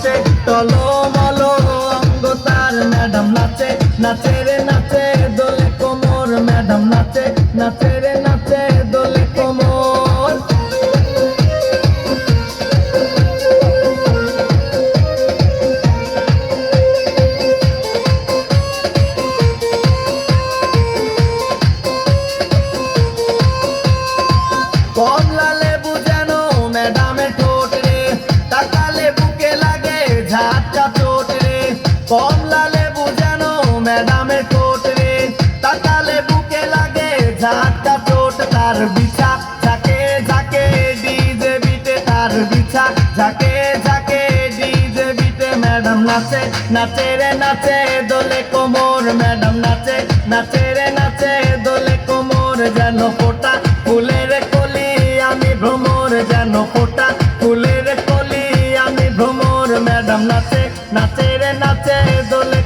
পাশে টলমলো অঙ্গ তার ম্যাডাম নাচে নাচে রে নাচে দোলে কোমর ম্যাডাম নাচে নাচে রে নাচে দোলে কোমর কমলা লেবু যেন ম্যাডামের ঠোঁট রে তাকালে বুকে লাগে ঝাটকা চোট রে কমলা লেবু যেন ম্যাডামের ঠোঁট রে তাকালে বুকে লাগে ঝাটকা চোট তার বিছা ঝাঁকে ঝাঁকে ডিজে বিটে তার বিছা ঝাঁকে ঝাঁকে ডিজে বিটে ম্যাডাম নাচে নাচে রে নাচে দোলে কোমর ম্যাডাম নাচে নাচে রে নাচে দোলে কোমর যেন ফোটা ফুলের কলি আমি ভ্রমর যেন ফোটা ফুলের কলি আমি ভ্রমর ম্যাডাম নাচে নাচে রে নাচে দোলে